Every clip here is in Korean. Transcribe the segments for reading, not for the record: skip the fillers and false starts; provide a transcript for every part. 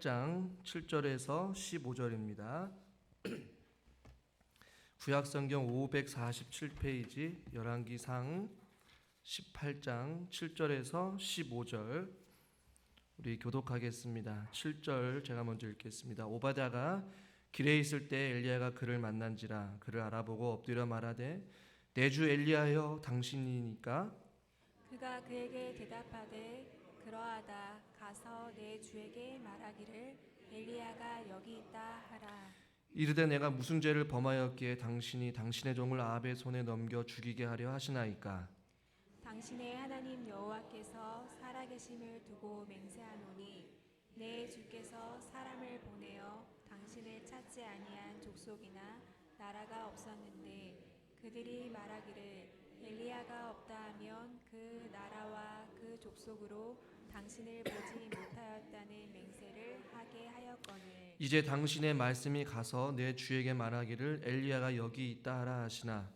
장 7절에서 15절입니다. 구약성경 547페이지 열왕기상 18장 7절에서 15절 우리 교독하겠습니다. 7절 제가 먼저 읽겠습니다. 오바댜가 길에 있을 때 엘리야가 그를 만난지라. 그를 알아보고 엎드려 말하되 내 주 엘리야여 당신이니까. 그가 그에게 대답하되 그러하다. 가서 내 주에게 말하기를 엘리야가 여기 있다 하라. 이르되 내가 무슨 죄를 범하였기에 당신이 당신의 종을 아합의 손에 넘겨 죽이게 하려 하시나이까. 당신의 하나님 여호와께서 살아계심을 두고 맹세하노니 내 주께서 사람을 보내어 당신을 찾지 아니한 족속이나 나라가 없었는데 그들이 말하기를 엘리야가 없다 하면 그 나라와 그 족속으로 당신을 보지 못하였다는 맹세를 하게 하였거늘 이제 당신의 말씀이 가서 내 주에게 말하기를 엘리야가 여기 있다 하라 하시나.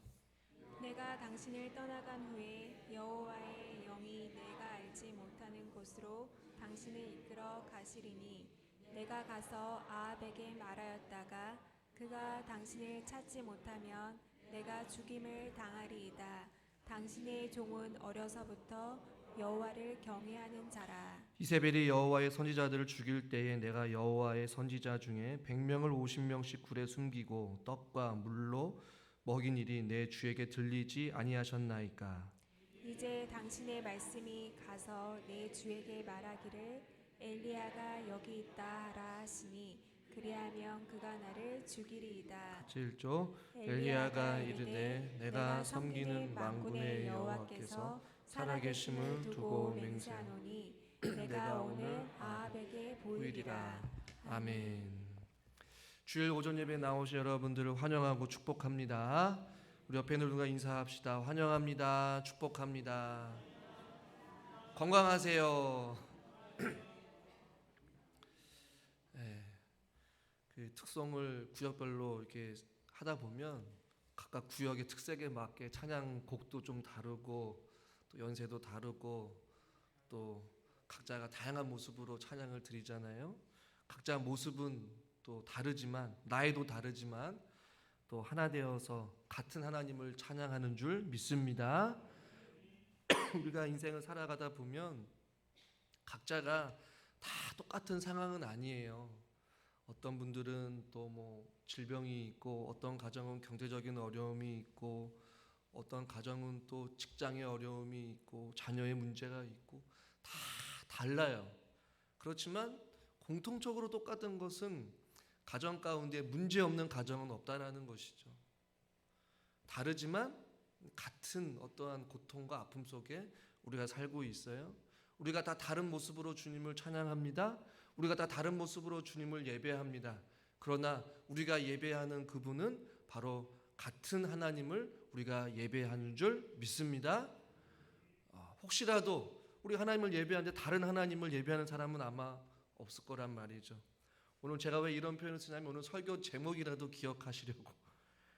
내가 당신을 떠나간 후에 여호와의 영이 내가 알지 못하는 곳으로 당신을 이끌어 가시리니 내가 가서 아합에게 말하였다가 그가 당신을 찾지 못하면 내가 죽임을 당하리이다. 당신의 종은 어려서부터 여호와를 경외하는 자라. 이세벨이 여호와의 선지자들을 죽일 때에 내가 여호와의 선지자 중에 100명을 50명씩 굴에 숨기고 떡과 물로 먹인 일이 내 주에게 들리지 아니하셨나이까. 이제 당신의 말씀이 가서 내 주에게 말하기를 엘리야가 여기 있다 하라 하시니 그리하면 그가 나를 죽이리이다. 7조 엘리야가 이르되 내가 섬기는 만군의 여호와께서 살아계심을 두고 맹세하노니 내가 오늘 아합에게 보이리라. 아멘. 주일 오전 예배 나오신 여러분들을 환영하고 축복합니다. 우리 옆에 있는 분과 인사합시다. 환영합니다. 축복합니다. 건강하세요. 네, 그 특성을 구역별로 이렇게 하다 보면 각각 구역의 특색에 맞게 찬양 곡도 좀 다르고 또 연세도 다르고 또 각자가 다양한 모습으로 찬양을 드리잖아요. 각자 모습은 또 다르지만 나이도 다르지만 또 하나 되어서 같은 하나님을 찬양하는 줄 믿습니다. 우리가 인생을 살아가다 보면 각자가 다 똑같은 상황은 아니에요. 어떤 분들은 또 뭐 질병이 있고 어떤 가정은 경제적인 어려움이 있고 어떤 가정은 또 직장의 어려움이 있고 자녀의 문제가 있고 다 달라요. 그렇지만 공통적으로 똑같은 것은 가정 가운데 문제 없는 가정은 없다라는 것이죠. 다르지만 같은 어떠한 고통과 아픔 속에 우리가 살고 있어요. 우리가 다 다른 모습으로 주님을 찬양합니다. 우리가 다 다른 모습으로 주님을 예배합니다. 그러나 우리가 예배하는 그분은 바로 같은 하나님을 우리가 예배하는 줄 믿습니다. 혹시라도 우리 하나님을 예배하는데 다른 하나님을 예배하는 사람은 아마 없을 거란 말이죠. 오늘 제가 왜 이런 표현을 쓰냐면 오늘 설교 제목이라도 기억하시려고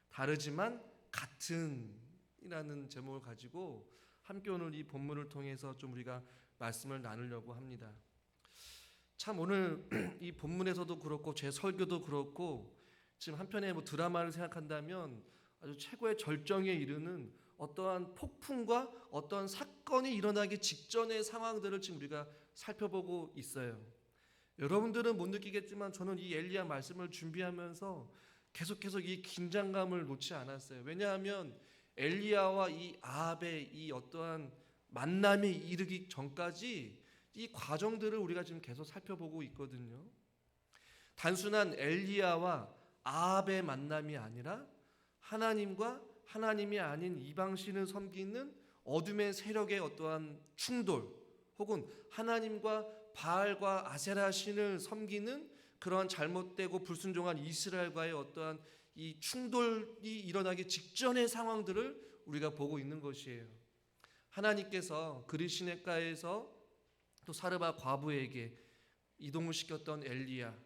다르지만 같은 이라는 제목을 가지고 함께 오늘 이 본문을 통해서 좀 우리가 말씀을 나누려고 합니다. 참 오늘 이 본문에서도 그렇고 제 설교도 그렇고 지금 한편의 뭐 드라마를 생각한다면 아주 최고의 절정에 이르는 어떠한 폭풍과 어떠한 사건이 일어나기 직전의 상황들을 지금 우리가 살펴보고 있어요. 여러분들은 못 느끼겠지만 저는 이 엘리야 말씀을 준비하면서 계속해서 이 긴장감을 놓지 않았어요. 왜냐하면 엘리야와 이 아합의 이 어떠한 만남에 이르기 전까지 이 과정들을 우리가 지금 계속 살펴보고 있거든요. 단순한 엘리야와 아합의 만남이 아니라 하나님과 하나님이 아닌 이방신을 섬기는 어둠의 세력의 어떠한 충돌 혹은 하나님과 바알과 아세라 신을 섬기는 그러한 잘못되고 불순종한 이스라엘과의 어떠한 이 충돌이 일어나기 직전의 상황들을 우리가 보고 있는 것이에요. 하나님께서 그리시네가에서 또 사르바 과부에게 이동을 시켰던 엘리야.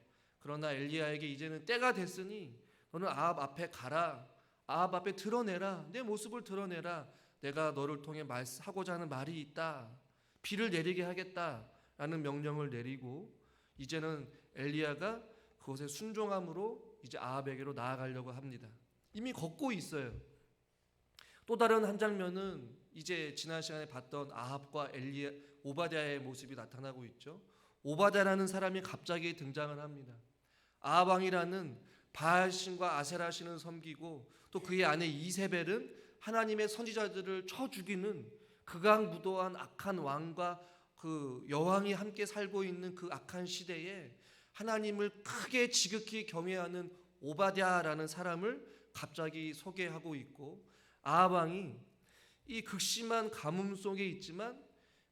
그러나 엘리야에게 이제는 때가 됐으니 너는 아합 앞에 가라. 아합 앞에 드러내라. 내 모습을 드러내라. 내가 너를 통해 하고자 하는 말이 있다. 비를 내리게 하겠다라는 명령을 내리고 이제는 엘리야가 그것에 순종함으로 이제 아합에게로 나아가려고 합니다. 이미 걷고 있어요. 또 다른 한 장면은 이제 지난 시간에 봤던 아합과 오바댜의 모습이 나타나고 있죠. 오바댜라는 사람이 갑자기 등장을 합니다. 아합 왕이라는 바알신과 아세라신을 섬기고 또 그의 아내 이세벨은 하나님의 선지자들을 쳐 죽이는 극악무도한 악한 왕과 그 여왕이 함께 살고 있는 그 악한 시대에 하나님을 크게 지극히 경외하는 오바댜라는 사람을 갑자기 소개하고 있고, 아합 왕이 이 극심한 가뭄 속에 있지만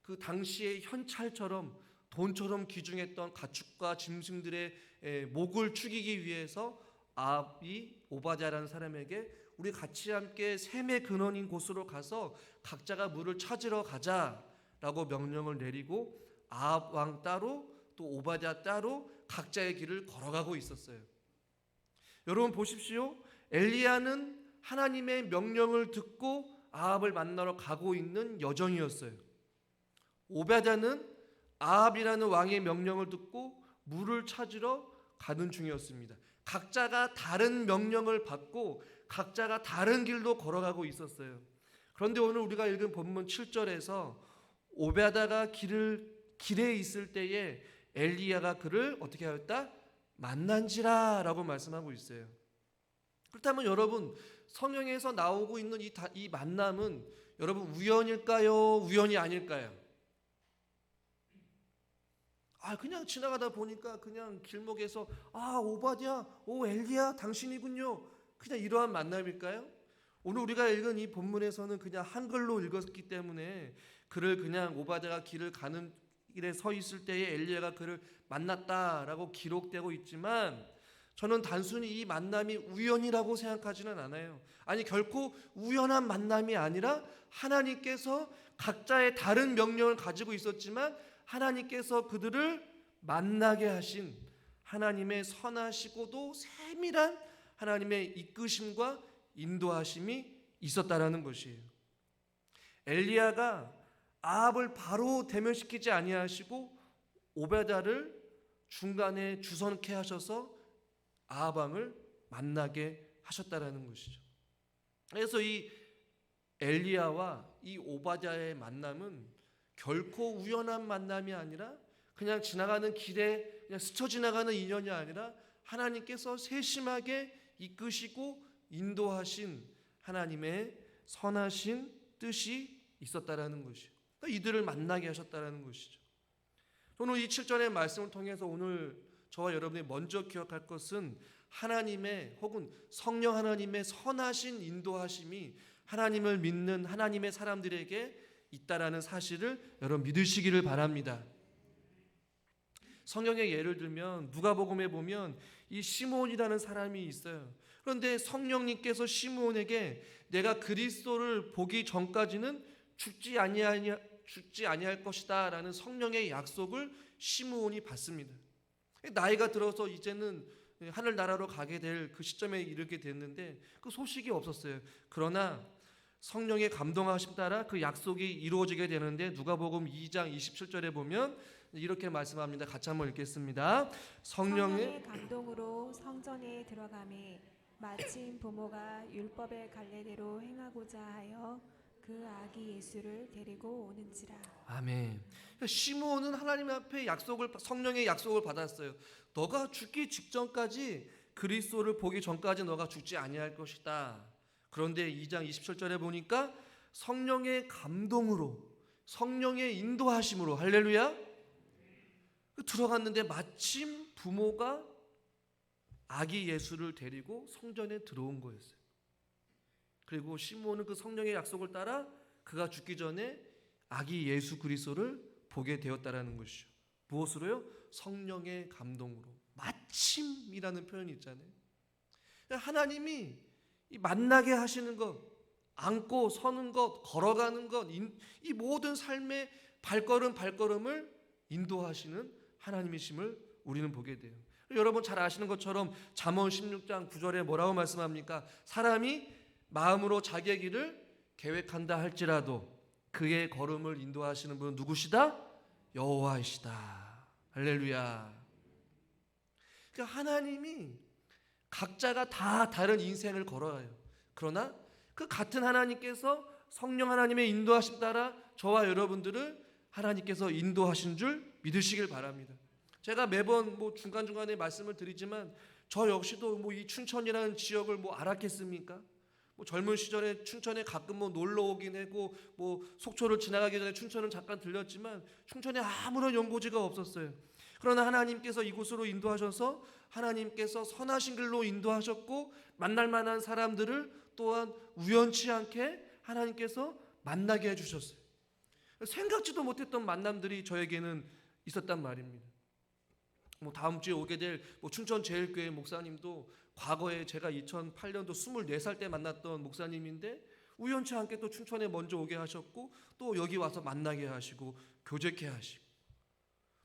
그 당시의 현찰처럼 돈처럼 귀중했던 가축과 짐승들의 목을 축이기 위해서 아합이 오바댜라는 사람에게 우리 같이 함께 샘의 근원인 곳으로 가서 각자가 물을 찾으러 가자라고 명령을 내리고 아합 왕 따로 또 오바댜 따로 각자의 길을 걸어가고 있었어요. 여러분 보십시오. 엘리야는 하나님의 명령을 듣고 아합을 만나러 가고 있는 여정이었어요. 오바댜는 아합이라는 왕의 명령을 듣고 물을 찾으러 가는 중이었습니다. 각자가 다른 명령을 받고 각자가 다른 길로 걸어가고 있었어요. 그런데 오늘 우리가 읽은 본문 7절에서 오베다가 길에 있을 때에 엘리야가 그를 어떻게 하였다? 만난지라 라고 말씀하고 있어요. 그렇다면 여러분, 성경에서 나오고 있는 이 만남은 여러분 우연일까요? 우연이 아닐까요? 그냥 지나가다 보니까 그냥 길목에서 오바댜, 엘리야 당신이군요. 그냥 이러한 만남일까요? 오늘 우리가 읽은 이 본문에서는 그냥 한글로 읽었기 때문에 그를 그냥 오바댜가 길을 가는 길에 서 있을 때에 엘리야가 그를 만났다라고 기록되고 있지만 저는 단순히 이 만남이 우연이라고 생각하지는 않아요. 아니 결코 우연한 만남이 아니라 하나님께서 각자의 다른 명령을 가지고 있었지만 하나님께서 그들을 만나게 하신 하나님의 선하시고도 세밀한 하나님의 이끄심과 인도하심이 있었다라는 것이에요. 엘리야가 아합을 바로 대면시키지 아니하시고 오베다를 중간에 주선케 하셔서 아합 왕을 만나게 하셨다라는 것이죠. 그래서 이 엘리야와 이 오바댜의 만남은 결코 우연한 만남이 아니라 그냥 지나가는 길에 그냥 스쳐 지나가는 인연이 아니라 하나님께서 세심하게 이끄시고 인도하신 하나님의 선하신 뜻이 있었다라는 것이죠. 그러니까 이들을 만나게 하셨다라는 것이죠. 오늘 이 7절의 말씀을 통해서 오늘 저와 여러분이 먼저 기억할 것은 하나님의 혹은 성령 하나님의 선하신 인도하심이 하나님을 믿는 하나님의 사람들에게 있다라는 사실을 여러분 믿으시기를 바랍니다. 성경의 예를 들면 누가복음에 보면 이 시므온이라는 사람이 있어요. 그런데 성령님께서 시므온에게 내가 그리스도를 보기 전까지는 죽지 아니할 것이다 라는 성령의 약속을 시므온이 받습니다. 나이가 들어서 이제는 하늘나라로 가게 될 그 시점에 이르게 됐는데 그 소식이 없었어요. 그러나 성령의 감동하심 따라 그 약속이 이루어지게 되는데 누가복음 2장 27절에 보면 이렇게 말씀합니다. 같이 한번 읽겠습니다. 성령의 감동으로 성전에 들어가매 마침 부모가 율법의 갈례대로 행하고자 하여 그 아기 예수를 데리고 오는지라. 아멘. 시므온은 하나님 앞에 성령의 약속을 받았어요. 너가 죽기 직전까지 그리스도를 보기 전까지 너가 죽지 아니할 것이다. 그런데 2장 27절에 보니까 성령의 감동으로 성령의 인도하심으로 할렐루야 들어갔는데 마침 부모가 아기 예수를 데리고 성전에 들어온 거였어요. 그리고 시므온은 그 성령의 약속을 따라 그가 죽기 전에 아기 예수 그리스도를 보게 되었다라는 것이죠. 무엇으로요? 성령의 감동으로. 마침이라는 표현이 있잖아요. 하나님이 이 만나게 하시는 것, 앉고 서는 것, 걸어가는 것, 이 모든 삶의 발걸음을 인도하시는 하나님이심을 우리는 보게 돼요. 여러분 잘 아시는 것처럼 잠언 16장 9절에 뭐라고 말씀합니까? 사람이 마음으로 자기의 길을 계획한다 할지라도 그의 걸음을 인도하시는 분은 누구시다? 여호와이시다. 할렐루야. 그러니까 하나님이 각자가 다 다른 인생을 걸어가요. 그러나 그 같은 하나님께서 성령 하나님의 인도하심 따라 저와 여러분들을 하나님께서 인도하신 줄 믿으시길 바랍니다. 제가 매번 중간중간에 말씀을 드리지만 저 역시도 이 춘천이라는 지역을 알았겠습니까? 젊은 시절에 춘천에 가끔 놀러 오긴 하고 속초를 지나가기 전에 춘천은 잠깐 들렸지만 춘천에 아무런 연고지가 없었어요. 그러나 하나님께서 이곳으로 인도하셔서 하나님께서 선하신 길로 인도하셨고 만날 만한 사람들을 또한 우연치 않게 하나님께서 만나게 해주셨어요. 생각지도 못했던 만남들이 저에게는 있었단 말입니다. 다음 주에 오게 될 춘천제일교회 목사님도 과거에 제가 2008년도 24살 때 만났던 목사님인데 우연치 않게 또 춘천에 먼저 오게 하셨고 또 여기 와서 만나게 하시고 교제케 하시고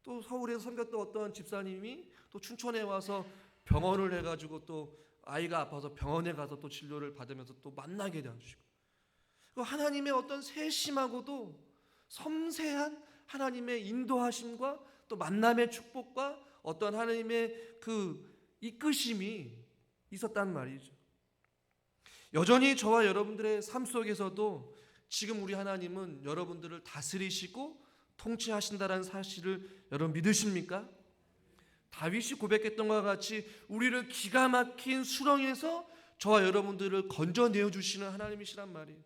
또 서울에서 섬겼던 어떤 집사님이 또 춘천에 와서 병원을 해가지고 또 아이가 아파서 병원에 가서 또 진료를 받으면서 또 만나게 되시고 하나님의 어떤 세심하고도 섬세한 하나님의 인도하심과 또 만남의 축복과 어떤 하나님의 그 이끄심이 있었단 말이죠. 여전히 저와 여러분들의 삶 속에서도 지금 우리 하나님은 여러분들을 다스리시고 통치하신다는 사실을 여러분 믿으십니까? 다윗이 고백했던 것과 같이 우리를 기가 막힌 수렁에서 저와 여러분들을 건져내어 주시는 하나님이시란 말이에요.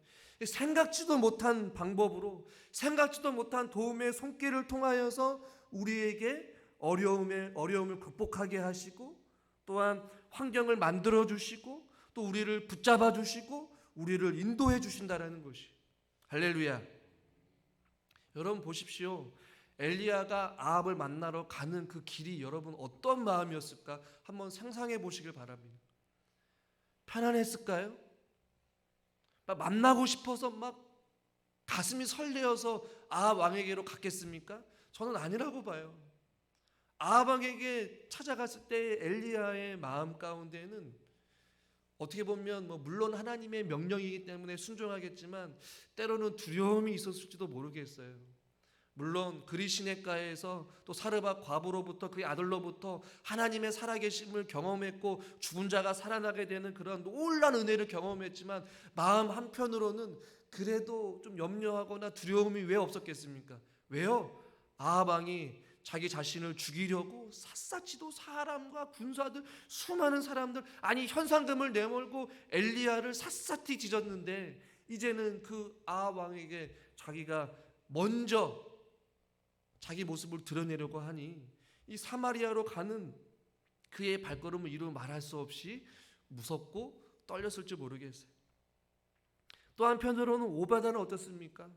생각지도 못한 방법으로 생각지도 못한 도움의 손길을 통하여서 우리에게 어려움을 극복하게 하시고 또한 환경을 만들어 주시고 또 우리를 붙잡아 주시고 우리를 인도해 주신다라는 것이 할렐루야. 여러분 보십시오. 엘리야가 아합을 만나러 가는 그 길이 여러분 어떤 마음이었을까 한번 상상해 보시길 바랍니다. 편안했을까요? 만나고 싶어서 가슴이 설레어서 아합 왕에게로 갔겠습니까? 저는 아니라고 봐요. 아합 왕에게 찾아갔을 때 엘리야의 마음 가운데는 어떻게 보면 물론 하나님의 명령이기 때문에 순종하겠지만 때로는 두려움이 있었을지도 모르겠어요. 물론 그리 시냇가에서 또 사르밧 과부로부터 그의 아들로부터 하나님의 살아계심을 경험했고 죽은 자가 살아나게 되는 그런 놀라운 은혜를 경험했지만 마음 한편으로는 그래도 좀 염려하거나 두려움이 왜 없었겠습니까? 왜요? 아합 왕이 자기 자신을 죽이려고 샅샅이도 사람과 군사들 수많은 사람들 아니 현상금을 내몰고 엘리야를 샅샅이 뒤졌는데 이제는 그 아합 왕에게 자기가 먼저 자기 모습을 드러내려고 하니 이 사마리아로 가는 그의 발걸음을 이루 말할 수 없이 무섭고 떨렸을지 모르겠어요. 또 한편으로는 오바다는 어떻습니까?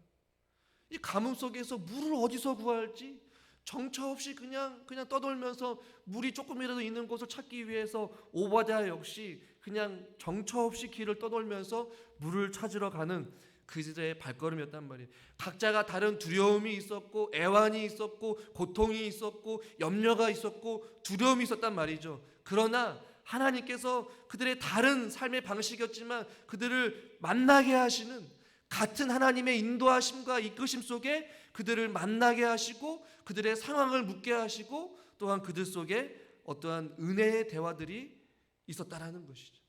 이 가뭄 속에서 물을 어디서 구할지 정처 없이 그냥 떠돌면서 물이 조금이라도 있는 곳을 찾기 위해서 오바다 역시 그냥 정처 없이 길을 떠돌면서 물을 찾으러 가는 그들의 발걸음이었단 말이에요. 각자가 다른 두려움이 있었고 애환이 있었고 고통이 있었고 염려가 있었고 두려움이 있었단 말이죠. 그러나 하나님께서 그들의 다른 삶의 방식이었지만 그들을 만나게 하시는 같은 하나님의 인도하심과 이끄심 속에 그들을 만나게 하시고 그들의 상황을 묻게 하시고 또한 그들 속에 어떠한 은혜의 대화들이 있었다라는 것이죠.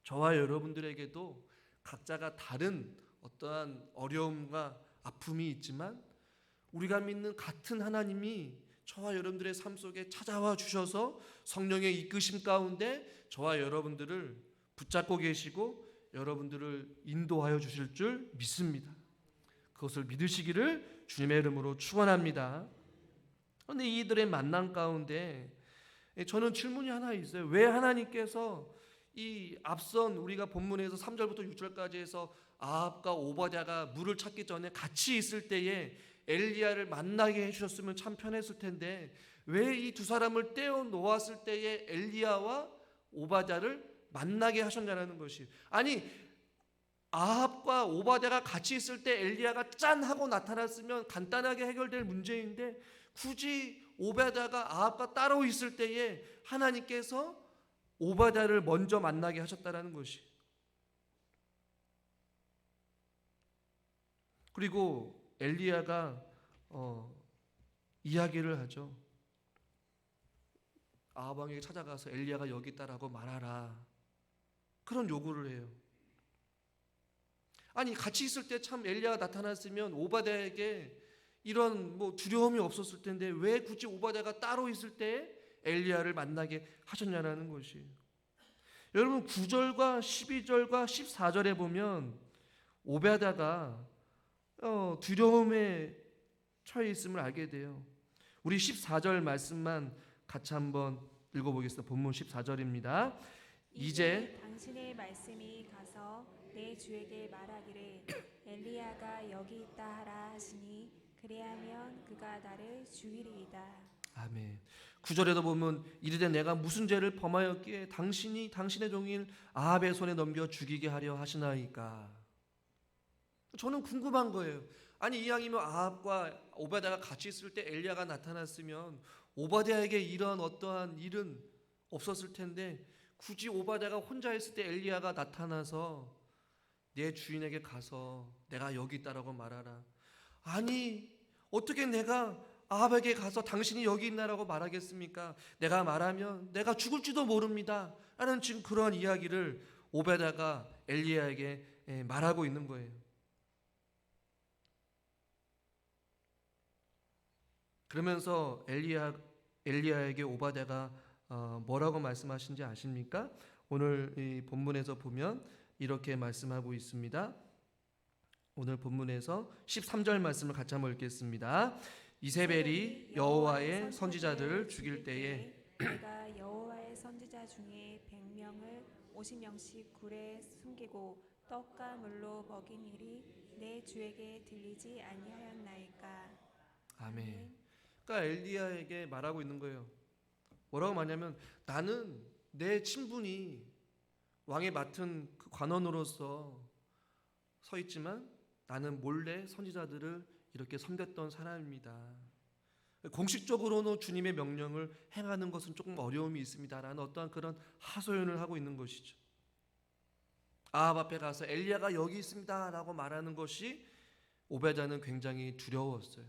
저와 여러분들에게도 각자가 다른 어떠한 어려움과 아픔이 있지만 우리가 믿는 같은 하나님이 저와 여러분들의 삶 속에 찾아와 주셔서 성령의 이끄심 가운데 저와 여러분들을 붙잡고 계시고 여러분들을 인도하여 주실 줄 믿습니다. 그것을 믿으시기를 주님의 이름으로 축원합니다. 그런데 이들의 만남 가운데 저는 질문이 하나 있어요. 왜 하나님께서 이 앞선 우리가 본문에서 3절부터 6절까지 해서 아합과 오바댜가 물을 찾기 전에 같이 있을 때에 엘리야를 만나게 해주셨으면 참 편했을 텐데 왜 이 두 사람을 떼어 놓았을 때에 엘리야와 오바댜를 만나게 하셨냐는 것이 아니 아합과 오바댜가 같이 있을 때 엘리야가 짠 하고 나타났으면 간단하게 해결될 문제인데 굳이 오바댜가 아합과 따로 있을 때에 하나님께서 오바댜를 먼저 만나게 하셨다라는 것이 그리고 엘리야가 이야기를 하죠. 아합 왕에게 찾아가서 엘리야가 여기 있다라고 말하라. 그런 요구를 해요. 아니 같이 있을 때 참 엘리야가 나타났으면 오바댜에게 이런 두려움이 없었을 텐데 왜 굳이 오바댜가 따로 있을 때 엘리야를 만나게 하셨냐라는 것이에요. 여러분 9절과 12절과 14절에 보면 오베다가 두려움에 처해 있음을 알게 돼요. 우리 14절 말씀만 같이 한번 읽어보겠습니다. 본문 14절입니다. 이제 당신의 말씀이 가서 내 주에게 말하기를 엘리야가 여기 있다 하라 하시니 그리하면 그가 나를 죽이리이다. 아멘. 9절에도 보면 이르되 내가 무슨 죄를 범하였기에 당신이 당신의 종일 아합의 손에 넘겨 죽이게 하려 하시나이까. 저는 궁금한 거예요. 아니 이왕이면 아합과 오바댜가 같이 있을 때 엘리야가 나타났으면 오바댜에게 이런 어떠한 일은 없었을 텐데 굳이 오바댜가 혼자 있을 때 엘리야가 나타나서 내 주인에게 가서 내가 여기 있다라고 말하라. 아니 어떻게 내가 아합에게 가서 당신이 여기 있나라고 말하겠습니까? 내가 말하면 내가 죽을지도 모릅니다 라는 지금 그러한 이야기를 오베다가 엘리야에게 말하고 있는 거예요. 그러면서 엘리야에게 오바댜가 뭐라고 말씀하신지 아십니까? 오늘 이 본문에서 보면 이렇게 말씀하고 있습니다. 오늘 본문에서 13절 말씀을 같이 한번 읽겠습니다. 이세벨이 여호와의 선지자들을 죽일 때에 내가 여호와의 선지자 중에 100명을 50명씩 굴에 숨기고 떡과 물로 먹인 일이 내 주에게 들리지 아니하였나이까. 아멘. 그러니까 엘리야에게 말하고 있는 거예요. 뭐라고 말하냐면 나는 내 친분이 왕의 맡은 그 관원으로서 서 있지만 나는 몰래 선지자들을 이렇게 섬겼던 사람입니다. 공식적으로는 주님의 명령을 행하는 것은 조금 어려움이 있습니다라는 어떠한 그런 하소연을 하고 있는 것이죠. 아합 앞에 가서 엘리야가 여기 있습니다라고 말하는 것이 오베다는 굉장히 두려웠어요.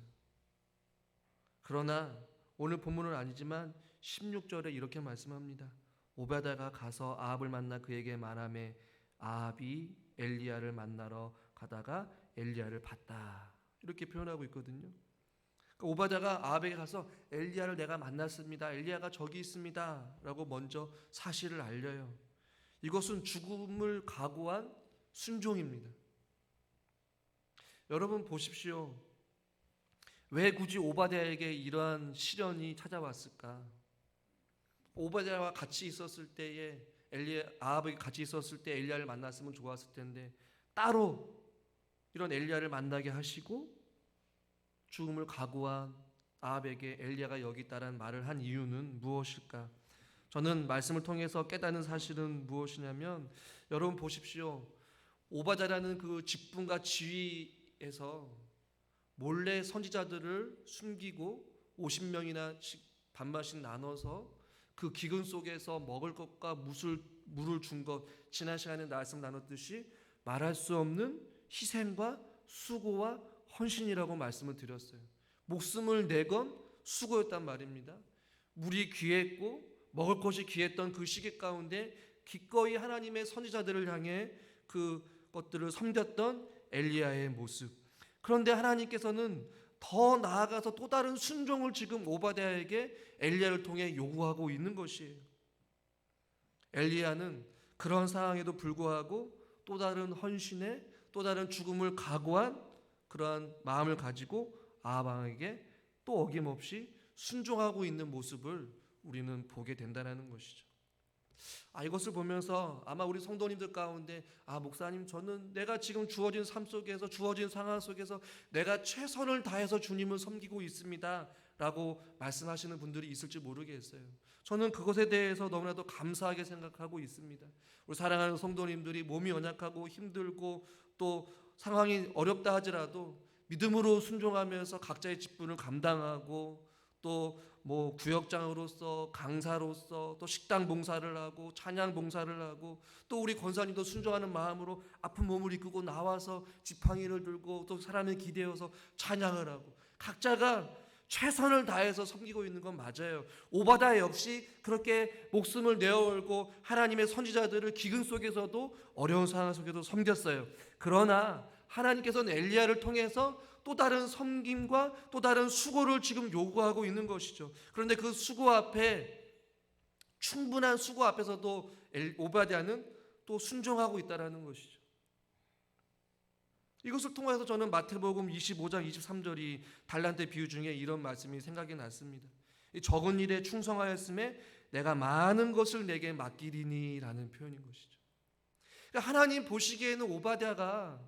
그러나 오늘 본문은 아니지만 16절에 이렇게 말씀합니다. 오베다가 가서 아합을 만나 그에게 말하매 아합이 엘리야를 만나러 가다가 엘리야를 봤다. 이렇게 표현하고 있거든요. 그러니까 오바댜가 아합에게 가서 엘리야를 내가 만났습니다. 엘리야가 저기 있습니다. 라고 먼저 사실을 알려요. 이것은 죽음을 각오한 순종입니다. 여러분 보십시오. 왜 굳이 오바댜에게 이러한 시련이 찾아왔을까? 오바댜와 같이 있었을 때에 아합에게 같이 있었을 때 엘리야를 만났으면 좋았을 텐데 따로 이런 엘리야를 만나게 하시고 죽음을 각오한 아합에게 엘리야가 여기 있다라는 말을 한 이유는 무엇일까? 저는 말씀을 통해서 깨닫는 사실은 무엇이냐면 여러분 보십시오. 오바댜라는 그 직분과 지위에서 몰래 선지자들을 숨기고 50명이나 반반씩 나눠서 그 기근 속에서 먹을 것과 물을 준 것, 지난 시간에 말씀 나눴듯이 말할 수 없는 희생과 수고와 헌신이라고 말씀을 드렸어요. 목숨을 내건 수고였단 말입니다. 물이 귀했고 먹을 것이 귀했던 그 시기 가운데 기꺼이 하나님의 선지자들을 향해 그 것들을 섬겼던 엘리야의 모습. 그런데 하나님께서는 더 나아가서 또 다른 순종을 지금 오바댜에게 엘리야를 통해 요구하고 있는 것이에요. 엘리야는 그런 상황에도 불구하고 또 다른 헌신에 또 다른 죽음을 각오한 그러한 마음을 가지고 아합 왕에게 또 어김없이 순종하고 있는 모습을 우리는 보게 된다는 것이죠. 이것을 보면서 아마 우리 성도님들 가운데 목사님 저는 내가 지금 주어진 삶 속에서 주어진 상황 속에서 내가 최선을 다해서 주님을 섬기고 있습니다 라고 말씀하시는 분들이 있을지 모르겠어요. 저는 그것에 대해서 너무나도 감사하게 생각하고 있습니다. 우리 사랑하는 성도님들이 몸이 연약하고 힘들고 또 상황이 어렵다 하더라도 믿음으로 순종하면서 각자의 직분을 감당하고 또 구역장으로서 강사로서 또 식당 봉사를 하고 찬양 봉사를 하고 또 우리 권사님도 순종하는 마음으로 아픈 몸을 이끌고 나와서 지팡이를 들고 또 사람을 기대어서 찬양을 하고 각자가 최선을 다해서 섬기고 있는 건 맞아요. 오바다 역시 그렇게 목숨을 내어올고 하나님의 선지자들을 기근 속에서도 어려운 상황 속에도 섬겼어요. 그러나 하나님께서는 엘리야를 통해서 또 다른 섬김과 또 다른 수고를 지금 요구하고 있는 것이죠. 그런데 그 수고 앞에, 충분한 수고 앞에서도 오바댜는 또 순종하고 있다는 것이죠. 이것을 통해서 저는 마태복음 25장 23절이 달란트 비유 중에 이런 말씀이 생각이 났습니다. 적은 일에 충성하였음에 내가 많은 것을 내게 맡기리니 라는 표현인 것이죠. 그러니까 하나님 보시기에는 오바댜가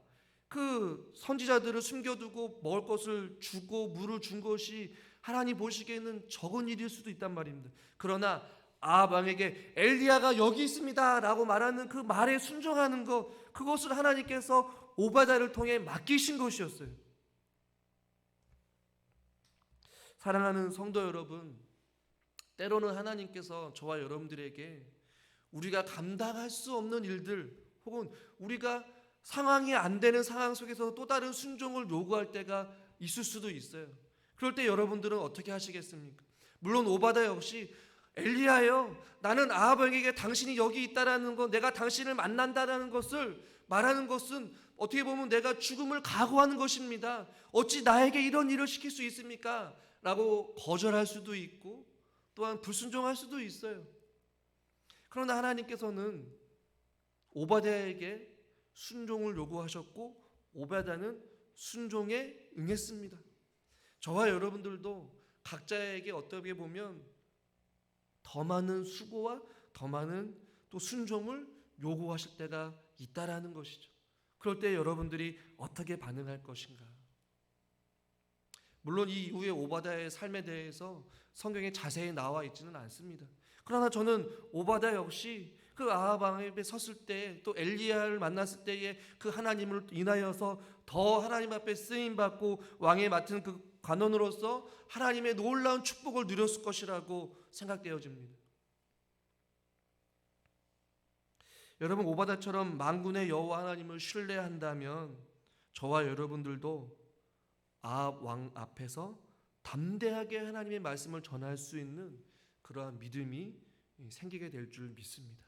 그 선지자들을 숨겨두고 먹을 것을 주고 물을 준 것이 하나님 보시기에는 적은 일일 수도 있단 말입니다. 그러나 아합 왕에게 엘리야가 여기 있습니다 라고 말하는 그 말에 순종하는 것, 그것을 하나님께서 오바댜를 통해 맡기신 것이었어요. 사랑하는 성도 여러분, 때로는 하나님께서 저와 여러분들에게 우리가 감당할 수 없는 일들, 혹은 우리가 상황이 안 되는 상황 속에서 또 다른 순종을 요구할 때가 있을 수도 있어요. 그럴 때 여러분들은 어떻게 하시겠습니까? 물론 오바댜 역시 엘리야여, 나는 아합 왕에게 당신이 여기 있다라는 것, 내가 당신을 만난다라는 것을 말하는 것은 어떻게 보면 내가 죽음을 각오하는 것입니다. 어찌 나에게 이런 일을 시킬 수 있습니까? 라고 거절할 수도 있고 또한 불순종할 수도 있어요. 그러나 하나님께서는 오바댜에게 순종을 요구하셨고 오바댜는 순종에 응했습니다. 저와 여러분들도 각자에게 어떻게 보면 더 많은 수고와 더 많은 또 순종을 요구하실 때가 있다라는 것이죠. 그럴 때 여러분들이 어떻게 반응할 것인가? 물론 이 이후에 오바댜의 삶에 대해서 성경에 자세히 나와 있지는 않습니다. 그러나 저는 오바댜 역시 그 아합 왕에 섰을 때, 또 엘리야를 만났을 때에 그 하나님을 인하여서 더 하나님 앞에 쓰임 받고 왕에 맡은 그 관원으로서 하나님의 놀라운 축복을 누렸을 것이라고 생각되어집니다. 여러분, 오바댜처럼 만군의 여호와 하나님을 신뢰한다면 저와 여러분들도 아합 왕 앞에서 담대하게 하나님의 말씀을 전할 수 있는 그러한 믿음이 생기게 될 줄 믿습니다.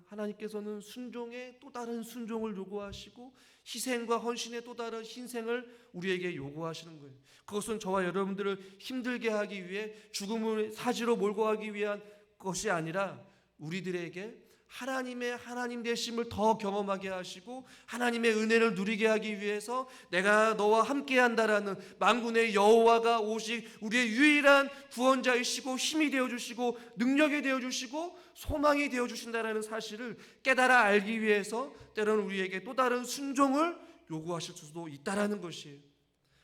하나님께서는 순종에 또 다른 순종을 요구하시고 희생과 헌신의 또 다른 희생을 우리에게 요구하시는 거예요. 그것은 저와 여러분들을 힘들게 하기 위해 죽음을 사지로 몰고 가기 위한 것이 아니라 우리들에게 하나님의 하나님 되심을 더 경험하게 하시고 하나님의 은혜를 누리게 하기 위해서 내가 너와 함께 한다라는 만군의 여호와가 오직 우리의 유일한 구원자이시고 힘이 되어주시고 능력이 되어주시고 소망이 되어주신다라는 사실을 깨달아 알기 위해서 때로는 우리에게 또 다른 순종을 요구하실 수도 있다라는 것이에요.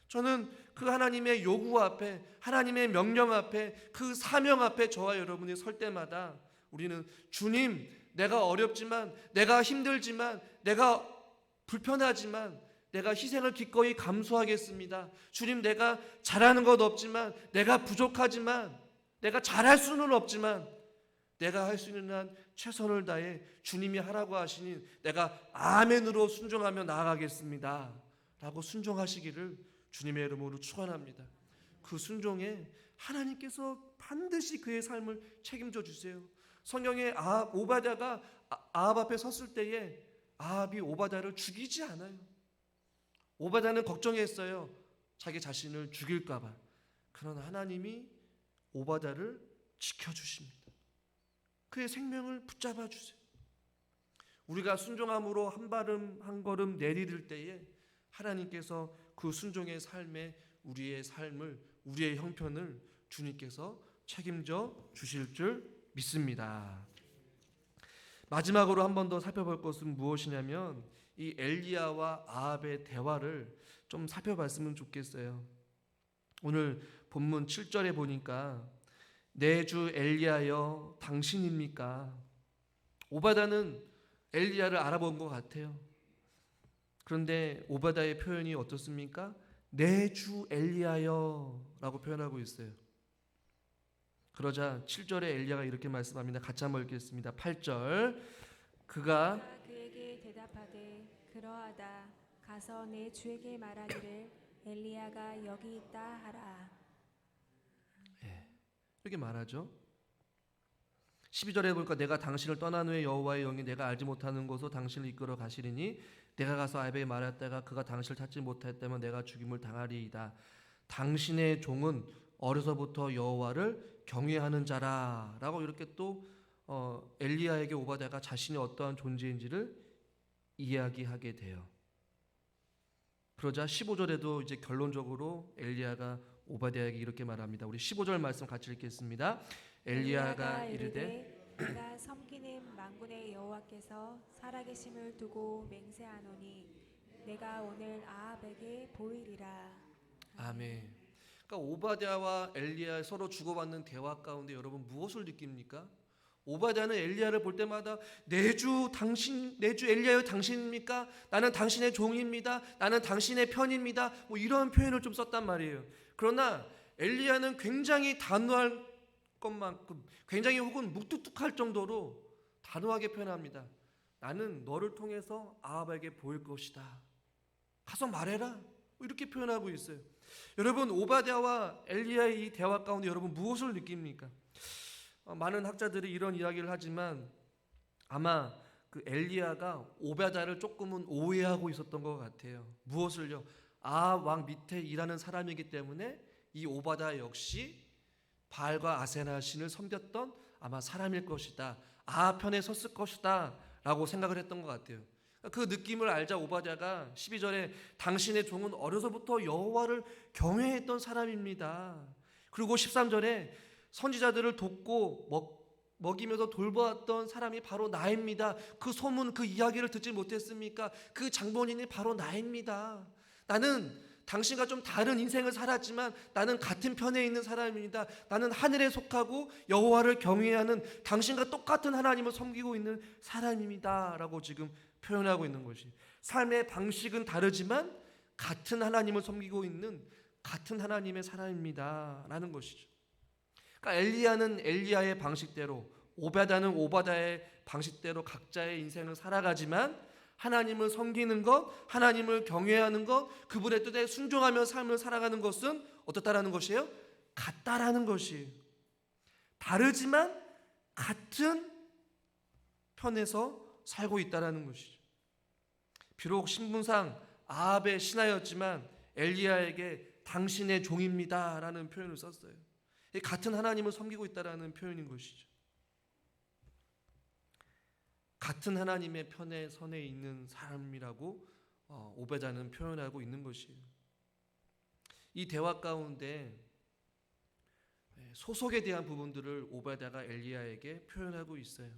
저는 그 하나님의 요구 앞에, 하나님의 명령 앞에, 그 사명 앞에 저와 여러분이 설 때마다 우리는 주님, 내가 어렵지만, 내가 힘들지만, 내가 불편하지만 내가 희생을 기꺼이 감수하겠습니다. 주님, 내가 잘하는 것 없지만, 내가 부족하지만, 내가 잘할 수는 없지만 내가 할 수 있는 한 최선을 다해 주님이 하라고 하시니 내가 아멘으로 순종하며 나아가겠습니다 라고 순종하시기를 주님의 이름으로 축원합니다. 그 순종에 하나님께서 반드시 그의 삶을 책임져 주세요. 성경에 오바댜가 아합 앞에 섰을 때에 아합이 오바댜를 죽이지 않아요. 오바댜는 걱정했어요. 자기 자신을 죽일까 봐. 그러나 하나님이 오바댜를 지켜주십니다. 그의 생명을 붙잡아 주세요. 우리가 순종함으로 한 발음 한 걸음 내디딜 때에 하나님께서 그 순종의 삶에 우리의 삶을, 우리의 형편을 주님께서 책임져 주실 줄 믿습니다. 마지막으로 한 번 더 살펴볼 것은 무엇이냐면 이 엘리야와 아합의 대화를 좀 살펴봤으면 좋겠어요. 오늘 본문 7절에 보니까 내 주 엘리야여 당신입니까? 오바댜는 엘리야를 알아본 것 같아요. 그런데 오바댜의 표현이 어떻습니까? 내 주 엘리야여 라고 표현하고 있어요. 그러자 7절에 엘리야가 이렇게 말씀합니다. 같이 한번 읽겠습니다. 8절 그가 그에게 대답하되 그러하다. 가서 내 주에게 말하기를 엘리야가 여기 있다 하라. 이렇게 말하죠. 12절에 보니까 내가 당신을 떠난 후에 여호와의 영이 내가 알지 못하는 곳으로 당신을 이끌어 가시리니 내가 가서 아합에게 말했다가 그가 당신을 찾지 못했다면 내가 죽임을 당하리이다. 당신의 종은 어려서부터 여호와를 경외하는 자라라고 이렇게 또 엘리야에게 오바댜가 자신이 어떠한 존재인지를 이야기하게 돼요. 그러자 15절에도 이제 결론적으로 엘리야가 오바댜에게 이렇게 말합니다. 우리 15절 말씀 같이 읽겠습니다. 엘리야가 이르되 내가 섬기는 만군의 여호와께서 살아계심을 두고 맹세하노니 내가 오늘 아합에게 보이리라. 아멘. 그러니까 오바댜와 엘리야 서로 주고받는 대화 가운데 여러분 무엇을 느낍니까? 오바댜는 엘리야를 볼 때마다 내 주 엘리야여 당신입니까? 나는 당신의 종입니다. 나는 당신의 편입니다. 뭐 이런 표현을 좀 썼단 말이에요. 그러나 엘리야는 굉장히 단호할 것만큼 굉장히 혹은 무뚝뚝할 정도로 단호하게 표현합니다. 나는 너를 통해서 아합에게 보일 것이다. 가서 말해라. 뭐 이렇게 표현하고 있어요. 여러분 오바댜와 엘리야의 이 대화 가운데 여러분 무엇을 느낍니까? 많은 학자들이 이런 이야기를 하지만 아마 그 엘리야가 오바댜를 조금은 오해하고 있었던 것 같아요. 무엇을요? 아합 왕 밑에 일하는 사람이기 때문에 이 오바댜 역시 바알과 아세나 신을 섬겼던 아마 사람일 것이다. 아합 편에 섰을 것이다 라고 생각을 했던 것 같아요. 그 느낌을 알자 오바댜가 12절에 당신의 종은 어려서부터 여호와를 경외했던 사람입니다. 그리고 13절에 선지자들을 돕고 먹이면서 돌보았던 사람이 바로 나입니다. 그 소문 그 이야기를 듣지 못했습니까? 그 장본인이 바로 나입니다. 나는 당신과 좀 다른 인생을 살았지만 나는 같은 편에 있는 사람입니다. 나는 하늘에 속하고 여호와를 경외하는 당신과 똑같은 하나님을 섬기고 있는 사람입니다 라고 지금 표현하고 있는 것이 삶의 방식은 다르지만 같은 하나님을 섬기고 있는 같은 하나님의 사람입니다 라는 것이죠. 그러니까 엘리야는 엘리야의 방식대로 오바댜는 오바댜의 방식대로 각자의 인생을 살아가지만 하나님을 섬기는 것, 하나님을 경외하는 것, 그분의 뜻에 순종하며 삶을 살아가는 것은 어떻다라는 것이에요? 같다라는 것이에요. 다르지만 같은 편에서 살고 있다라는 것이죠. 비록 신분상 아합의 신하였지만 엘리야에게 당신의 종입니다라는 표현을 썼어요. 같은 하나님을 섬기고 있다라는 표현인 것이죠. 같은 하나님의 편에 선에 있는 사람이라고 오베자는 표현하고 있는 것이에요. 이 대화 가운데 소속에 대한 부분들을 오베자가 엘리야에게 표현하고 있어요.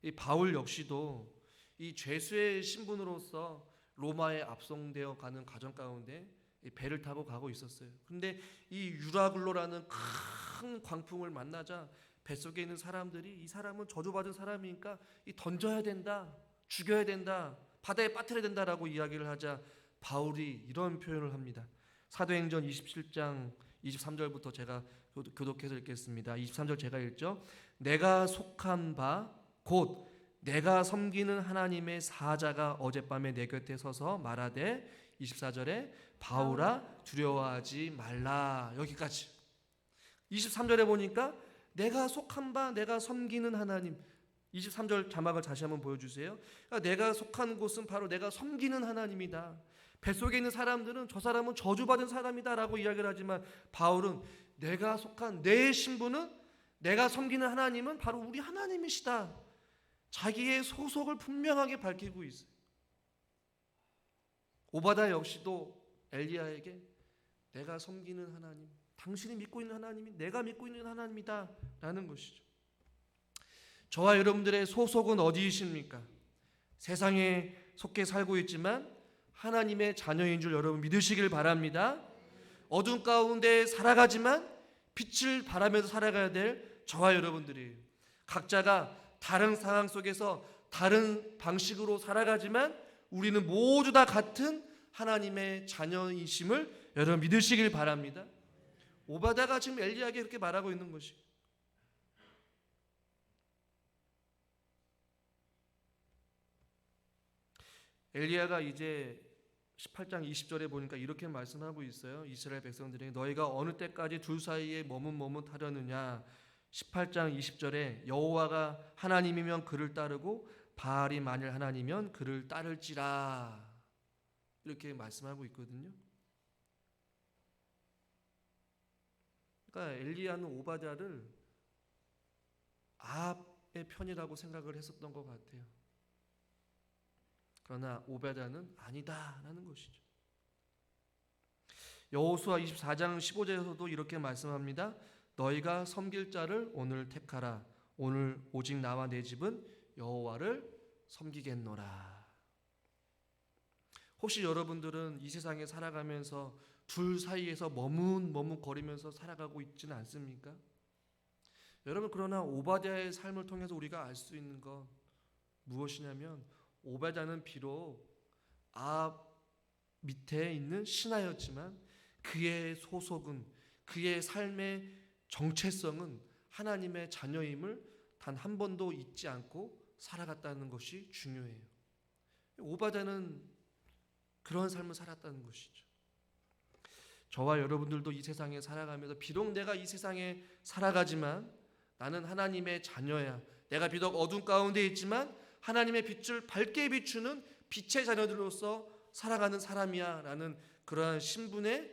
이 바울 역시도 이 죄수의 신분으로서 로마에 압송되어 가는 과정 가운데 배를 타고 가고 있었어요. 그런데 이 유라굴로라는 큰 광풍을 만나자 뱃속에 있는 사람들이 이 사람은 저주받은 사람이니까 던져야 된다, 죽여야 된다, 바다에 빠뜨려야 된다라고 이야기를 하자 바울이 이런 표현을 합니다. 사도행전 27장 23절부터 제가 교독해서 읽겠습니다. 23절 제가 읽죠. 내가 속한 바 곧 내가 섬기는 하나님의 사자가 어젯밤에 내 곁에 서서 말하되 24절에 바울아 두려워하지 말라. 여기까지. 23절에 보니까 내가 속한 바 내가 섬기는 하나님. 23절 자막을 다시 한번 보여주세요. 그러니까 내가 속한 곳은 바로 내가 섬기는 하나님이다. 뱃속에 있는 사람들은 저 사람은 저주받은 사람이다 라고 이야기를 하지만 바울은 내가 속한 내 신분은 내가 섬기는 하나님은 바로 우리 하나님이시다. 자기의 소속을 분명하게 밝히고 있어요. 오바댜 역시도 엘리야에게 내가 섬기는 하나님, 당신이 믿고 있는 하나님이 내가 믿고 있는 하나님이다 라는 것이죠. 저와 여러분들의 소속은 어디이십니까? 세상에 속해 살고 있지만 하나님의 자녀인 줄 여러분 믿으시길 바랍니다. 어둠 가운데 살아가지만 빛을 바라면서 살아가야 될 저와 여러분들이에요. 각자가 다른 상황 속에서 다른 방식으로 살아가지만 우리는 모두 다 같은 하나님의 자녀이심을 여러분 믿으시길 바랍니다. 오바댜가 지금 엘리야에게 그렇게 말하고 있는 것이. 엘리야가 이제 18장 20절에 보니까 이렇게 말씀하고 있어요. 이스라엘 백성들에게 너희가 어느 때까지 둘 사이에 머뭇머뭇하려느냐. 18장 20절에 여호와가 하나님이면 그를 따르고 바알이 만일 하나님이면 그를 따를지라. 이렇게 말씀하고 있거든요. 그러니까 엘리야는 오바댜를 아합의 편이라고 생각을 했었던 것 같아요. 그러나 오베냐는 아니다라는 것이죠. 여호수아 24장 15절에서도 이렇게 말씀합니다. 너희가 섬길 자를 오늘 택하라. 오늘 오직 나와 내 집은 여호와를 섬기겠노라. 혹시 여러분들은 이 세상에 살아가면서 둘 사이에서 머뭇거리면서 살아가고 있지는 않습니까? 여러분, 그러나 오바댜의 삶을 통해서 우리가 알 수 있는 건 무엇이냐면 오바댜는 비록 아합 밑에 있는 신하였지만 그의 소속은, 그의 삶의 정체성은 하나님의 자녀임을 단 한 번도 잊지 않고 살아갔다는 것이 중요해요. 오바댜는 그런 삶을 살았다는 것이죠. 저와 여러분들도 이 세상에 살아가면서 비록 내가 이 세상에 살아가지만 나는 하나님의 자녀야. 내가 비록 어둠 가운데 있지만 하나님의 빛을 밝게 비추는 빛의 자녀들로서 살아가는 사람이야 라는 그러한 신분의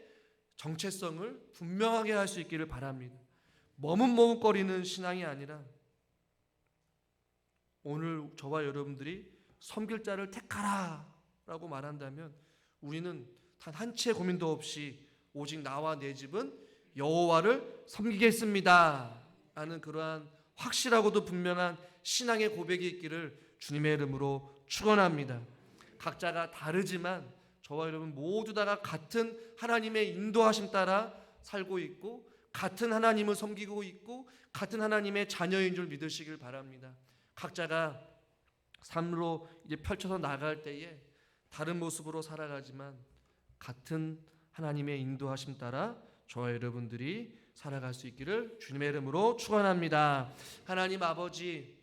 정체성을 분명하게 할 수 있기를 바랍니다. 머뭇머뭇거리는 신앙이 아니라 오늘 저와 여러분들이 섬길 자를 택하라 라고 말한다면 우리는 단 한 채 고민도 없이 오직 나와 내 집은 여호와를 섬기겠습니다 라는 그러한 확실하고도 분명한 신앙의 고백이 있기를 주님의 이름으로 축원합니다. 각자가 다르지만 저와 여러분 모두 다가 같은 하나님의 인도하심 따라 살고 있고 같은 하나님을 섬기고 있고 같은 하나님의 자녀인 줄 믿으시길 바랍니다. 각자가 삶으로 이제 펼쳐서 나갈 때에 다른 모습으로 살아가지만 같은 하나님의 인도하심 따라 저와 여러분들이 살아갈 수 있기를 주님의 이름으로 축원합니다. 하나님 아버지,